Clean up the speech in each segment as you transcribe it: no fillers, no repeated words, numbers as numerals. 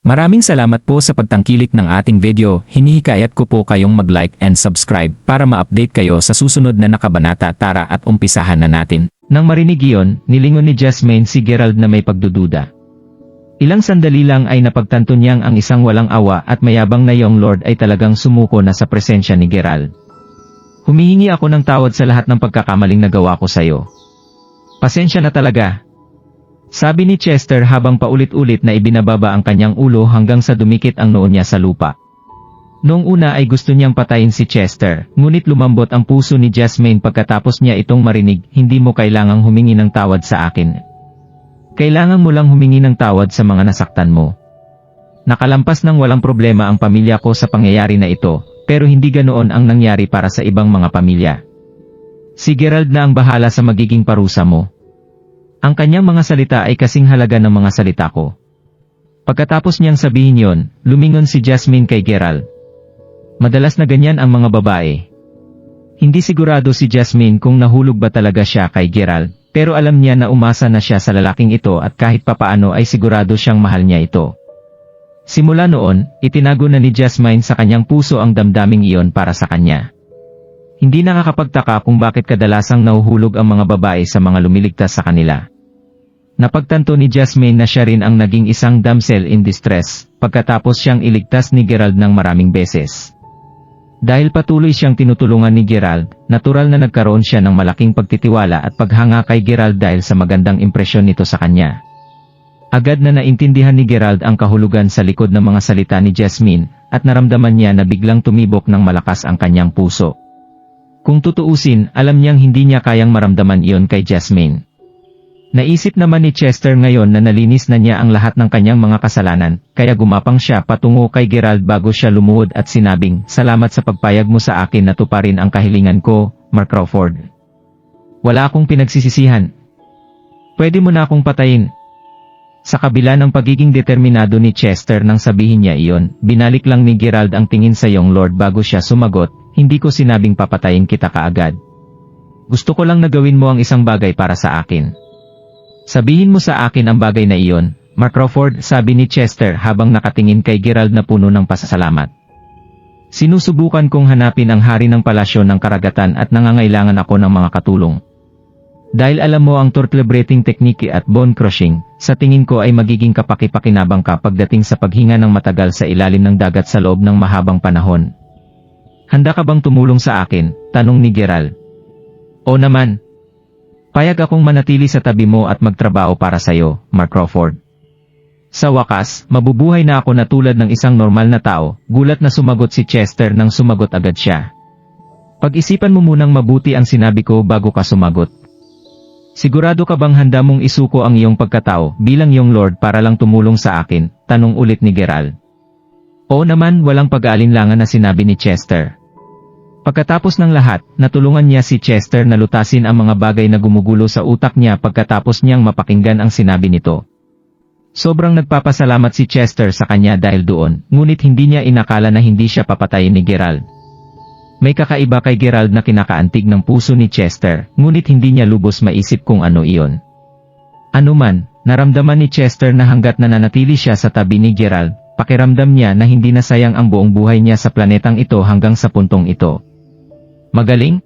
Maraming salamat po sa pagtangkilik ng ating video. Hinihikayat ko po kayong mag-like and subscribe para ma-update kayo sa susunod na nakabanata. Tara at umpisahan na natin. Nang marinig iyon, nilingon ni Jasmine si Gerald na may pagdududa. Ilang sandali lang ay napagtanto niyang ang isang walang awa at mayabang na Young Lord ay talagang sumuko na sa presensya ni Gerald. Humihingi ako ng tawad sa lahat ng pagkakamaling nagawa ko sa'yo. Pasensya na talaga. Sabi ni Chester habang paulit-ulit na ibinababa ang kanyang ulo hanggang sa dumikit ang noo niya sa lupa. Noong una ay gusto niyang patayin si Chester, ngunit lumambot ang puso ni Jasmine pagkatapos niya itong marinig. Hindi mo kailangang humingi ng tawad sa akin. Kailangan mo lang humingi ng tawad sa mga nasaktan mo. Nakalampas ng walang problema ang pamilya ko sa pangyayari na ito, pero hindi ganoon ang nangyari para sa ibang mga pamilya. Si Gerald na ang bahala sa magiging parusa mo. Ang kanyang mga salita ay kasing halaga ng mga salita ko. Pagkatapos niyang sabihin yon, lumingon si Jasmine kay Gerald. Madalas na ganyan ang mga babae. Hindi sigurado si Jasmine kung nahulog ba talaga siya kay Gerald, pero alam niya na umasa na siya sa lalaking ito at kahit papaano ay sigurado siyang mahal niya ito. Simula noon, itinago na ni Jasmine sa kanyang puso ang damdaming iyon para sa kanya. Hindi nakakapagtaka kung bakit kadalasang nahuhulog ang mga babae sa mga lumiligtas sa kanila. Napagtanto ni Jasmine na siya rin ang naging isang damsel in distress, pagkatapos siyang iligtas ni Gerald ng maraming beses. Dahil patuloy siyang tinutulungan ni Gerald, natural na nagkaroon siya ng malaking pagtitiwala at paghanga kay Gerald dahil sa magandang impresyon nito sa kanya. Agad na naintindihan ni Gerald ang kahulugan sa likod ng mga salita ni Jasmine, at naramdaman niya na biglang tumibok ng malakas ang kanyang puso. Kung tutuusin, alam niyang hindi niya kayang maramdaman iyon kay Jasmine. Naisip naman ni Chester ngayon na nalinis na niya ang lahat ng kanyang mga kasalanan, kaya gumapang siya patungo kay Gerald bago siya lumuhod at sinabing, "Salamat sa pagpayag mo sa akin na tuparin ang kahilingan ko, Mark Crawford. Wala akong pinagsisisihan. Pwede mo na akong patayin." Sa kabila ng pagiging determinado ni Chester nang sabihin niya iyon, binalik lang ni Gerald ang tingin sa Young Lord bago siya sumagot, "Hindi ko sinabing papatayin kita kaagad. Gusto ko lang na gawin mo ang isang bagay para sa akin. Sabihin mo sa akin ang bagay na iyon, Mark Crawford," sabi ni Chester habang nakatingin kay Gerald na puno ng pasasalamat. "Sinusubukan kong hanapin ang hari ng palasyo ng karagatan at nangangailangan ako ng mga katulong. Dahil alam mo ang turtle breathing technique at bone crushing, sa tingin ko ay magiging kapaki-pakinabang ka pagdating sa paghinga ng matagal sa ilalim ng dagat sa loob ng mahabang panahon. Handa ka bang tumulong sa akin?" tanong ni Gerald. "O naman. Payag akong manatili sa tabi mo at magtrabaho para sa'yo, Mark Crawford." Sa wakas, mabubuhay na ako na tulad ng isang normal na tao. Gulat na sumagot si Chester nang sumagot agad siya. "Pag-isipan mo munang mabuti ang sinabi ko bago ka sumagot. Sigurado ka bang handa mong isuko ang iyong pagkatao bilang Young Lord para lang tumulong sa akin?" tanong ulit ni Gerald. "Oo naman," walang pag-aalinlangan na sinabi ni Chester. Pagkatapos ng lahat, natulungan niya si Chester na lutasin ang mga bagay na gumugulo sa utak niya pagkatapos niyang mapakinggan ang sinabi nito. Sobrang nagpapasalamat si Chester sa kanya dahil doon, ngunit hindi niya inakala na hindi siya papatayin ni Gerald. May kakaiba kay Gerald na kinakaantig ng puso ni Chester, ngunit hindi niya lubos maisip kung ano iyon. Ano man, naramdaman ni Chester na hanggat nananatili siya sa tabi ni Gerald, pakiramdam niya na hindi na sayang ang buong buhay niya sa planetang ito hanggang sa puntong ito. "Magaling?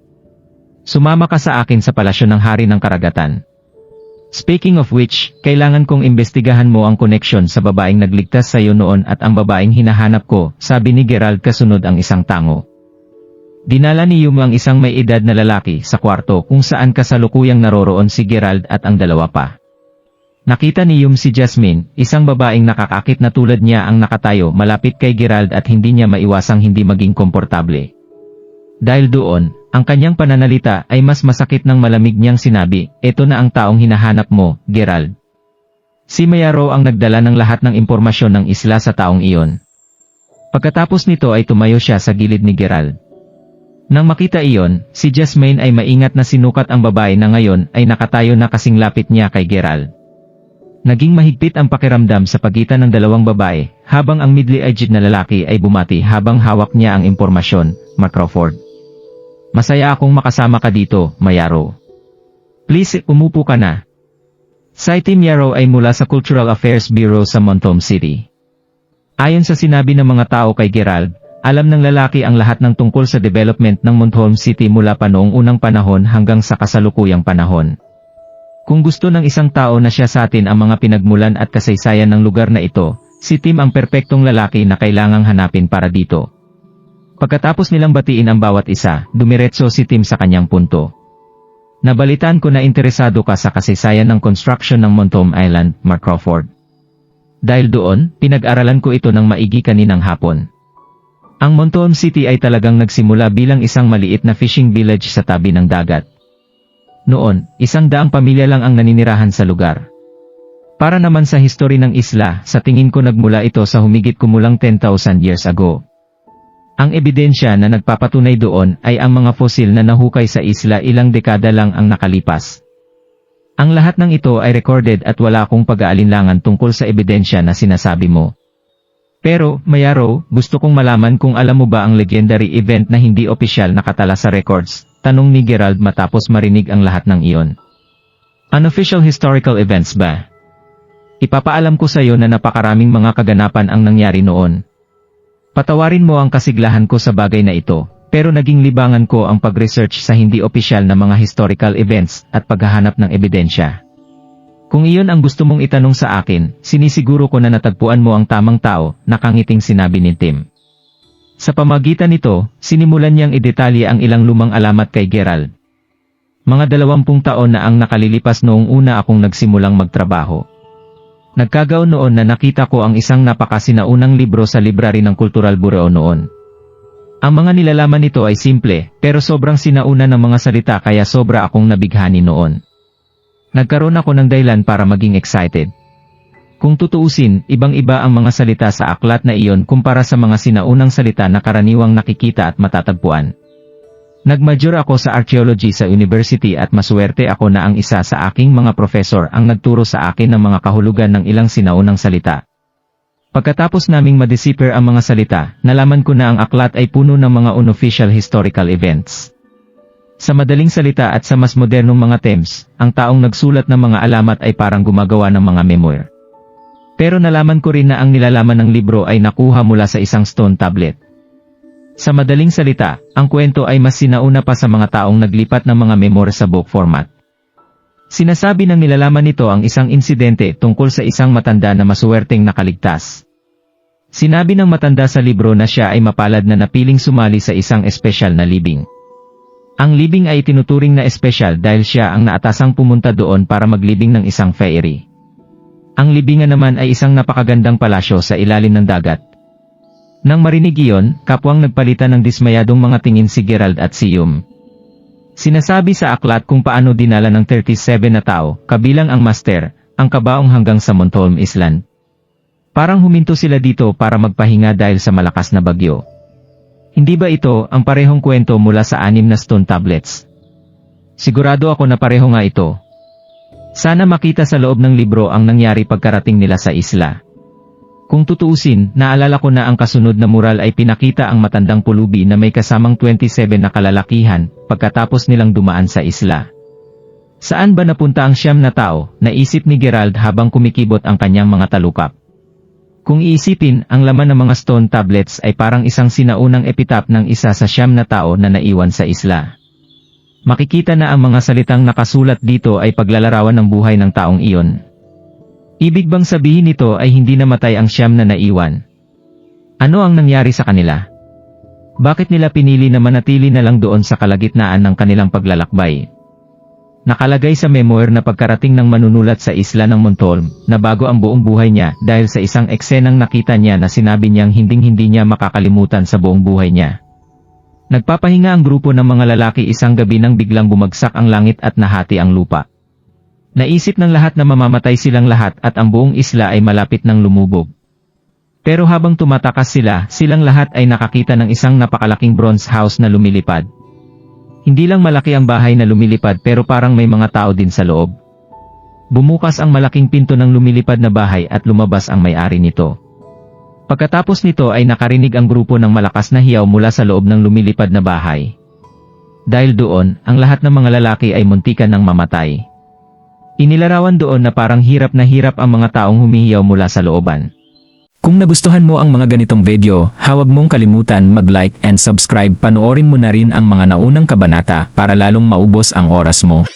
Sumama ka sa akin sa palasyo ng hari ng karagatan. Speaking of which, kailangan kong imbestigahan mo ang koneksyon sa babaeng nagligtas sa iyo noon at ang babaeng hinahanap ko," sabi ni Gerald kasunod ang isang tango. Dinala ni Yum ang isang may edad na lalaki sa kwarto kung saan kasalukuyang naroroon si Gerald at ang dalawa pa. Nakita ni Yum si Jasmine, isang babaeng nakakakit na tulad niya ang nakatayo malapit kay Gerald at hindi niya maiwasang hindi maging komportable. Dahil doon, ang kanyang pananalita ay mas masakit ng malamig niyang sinabi, "Ito na ang taong hinahanap mo, Gerald." Si Mayaro ang nagdala ng lahat ng impormasyon ng isla sa taong iyon. Pagkatapos nito ay tumayo siya sa gilid ni Gerald. Nang makita iyon, si Jasmine ay maingat na sinukat ang babae na ngayon ay nakatayo na kasing lapit niya kay Gerald. Naging mahigpit ang pakiramdam sa pagitan ng dalawang babae, habang ang middle-aged na lalaki ay bumati habang hawak niya ang impormasyon, "Mark Crawford. Masaya akong makasama ka dito, Mayaro. Please, umupo ka na." Si Tim Yarrow ay mula sa Cultural Affairs Bureau sa Montom City. Ayon sa sinabi ng mga tao kay Gerald, alam ng lalaki ang lahat ng tungkol sa development ng Montholm City mula pa noong unang panahon hanggang sa kasalukuyang panahon. Kung gusto ng isang tao na siya sa atin ang mga pinagmulan at kasaysayan ng lugar na ito, si Tim ang perpektong lalaki na kailangang hanapin para dito. Pagkatapos nilang batiin ang bawat isa, dumiretso si Tim sa kanyang punto. Nabalitaan ko na interesado ka sa kasaysayan ng construction ng Montholm Island, Mark Crawford. Dahil doon, pinag-aralan ko ito ng maigi kaninang hapon. Ang Montholm City ay talagang nagsimula bilang isang maliit na fishing village sa tabi ng dagat. Noon, 100 pamilya lang ang naninirahan sa lugar. Para naman sa history ng isla, sa tingin ko nagmula ito sa humigit kumulang 10,000 years ago. Ang ebidensya na nagpapatunay doon ay ang mga fosil na nahukay sa isla ilang dekada lang ang nakalipas. Ang lahat ng ito ay recorded at wala akong pag-aalinlangan tungkol sa ebidensya na sinasabi mo. Pero, Mayaro, gusto kong malaman kung alam mo ba ang legendary event na hindi opisyal nakatala sa records, tanong ni Gerald matapos marinig ang lahat ng iyon. Unofficial historical events ba? Ipapaalam ko sa iyo na napakaraming mga kaganapan ang nangyari noon. Patawarin mo ang kasiglahan ko sa bagay na ito, pero naging libangan ko ang pag-research sa hindi opisyal na mga historical events at paghahanap ng ebidensya. Kung iyon ang gusto mong itanong sa akin, sinisiguro ko na natagpuan mo ang tamang tao, nakangiting sinabi ni Tim. Sa pamagitan nito, sinimulan niyang idetalye ang ilang lumang alamat kay Gerald. Mga 20 taon na ang nakalilipas noong una akong nagsimulang magtrabaho. Nagkagaon noon na nakita ko ang isang napakasinaunang libro sa library ng Cultural Bureau noon. Ang mga nilalaman nito ay simple, pero sobrang sinauna ng mga salita kaya sobra akong nabighani noon. Nagkaroon ako ng dahilan para maging excited. Kung tutuusin, ibang-iba ang mga salita sa aklat na iyon kumpara sa mga sinaunang salita na karaniwang nakikita at matatagpuan. Nag-major ako sa archaeology sa university at maswerte ako na ang isa sa aking mga professor ang nagturo sa akin ng mga kahulugan ng ilang sinaunang salita. Pagkatapos naming ma-decipher ang mga salita, nalaman ko na ang aklat ay puno ng mga unofficial historical events. Sa madaling salita at sa mas modernong mga terms, ang taong nagsulat ng mga alamat ay parang gumagawa ng mga memoir. Pero nalaman ko rin na ang nilalaman ng libro ay nakuha mula sa isang stone tablet. Sa madaling salita, ang kwento ay mas sinauna pa sa mga taong naglipat ng mga memoir sa book format. Sinasabi ng nilalaman nito ang isang insidente tungkol sa isang matanda na masuwerteng nakaligtas. Sinabi ng matanda sa libro na siya ay mapalad na napiling sumali sa isang espesyal na libing. Ang libing ay tinuturing na espesyal dahil siya ang naatasang pumunta doon para maglibing ng isang fairy. Ang libingan naman ay isang napakagandang palasyo sa ilalim ng dagat. Nang marinig iyon, kapwang nagpalitan ng dismayadong mga tingin si Gerald at si Yum. Sinasabi sa aklat kung paano dinala ng 37 na tao, kabilang ang master, ang kabaong hanggang sa Montholm Island. Parang huminto sila dito para magpahinga dahil sa malakas na bagyo. Hindi ba ito ang parehong kwento mula sa 6 na stone tablets? Sigurado ako na pareho nga ito. Sana makita sa loob ng libro ang nangyari pagkarating nila sa isla. Kung tutuusin, naalala ko na ang kasunod na mural ay pinakita ang matandang pulubi na may kasamang 27 na kalalakihan, pagkatapos nilang dumaan sa isla. Saan ba napunta ang 9 na tao, naisip ni Gerald habang kumikibot ang kanyang mga talukap. Kung iisipin, ang laman ng mga stone tablets ay parang isang sinaunang epitaph ng isa sa 9 na tao na naiwan sa isla. Makikita na ang mga salitang nakasulat dito ay paglalarawan ng buhay ng taong iyon. Ibig bang sabihin nito ay hindi namatay ang 9 na naiwan? Ano ang nangyari sa kanila? Bakit nila pinili na manatili na lang doon sa kalagitnaan ng kanilang paglalakbay? Nakalagay sa memoir na pagkarating ng manunulat sa isla ng Montholm, na bago ang buong buhay niya dahil sa isang eksenang nakita niya na sinabi niyang hinding-hindi niya makakalimutan sa buong buhay niya. Nagpapahinga ang grupo ng mga lalaki isang gabi nang biglang bumagsak ang langit at nahati ang lupa. Naisip ng lahat na mamamatay silang lahat at ang buong isla ay malapit ng lumubog. Pero habang tumatakas silang lahat ay nakakita ng isang napakalaking bronze house na lumilipad. Hindi lang malaki ang bahay na lumilipad pero parang may mga tao din sa loob. Bumukas ang malaking pinto ng lumilipad na bahay at lumabas ang may-ari nito. Pagkatapos nito ay nakarinig ang grupo ng malakas na hiyaw mula sa loob ng lumilipad na bahay. Dahil doon, ang lahat ng mga lalaki ay muntikan ng mamatay. Inilarawan doon na parang hirap na hirap ang mga taong humihiyaw mula sa looban. Kung nagustuhan mo ang mga ganitong video, huwag mong kalimutan mag-like and subscribe. Panoorin mo na rin ang mga naunang kabanata para lalong maubos ang oras mo.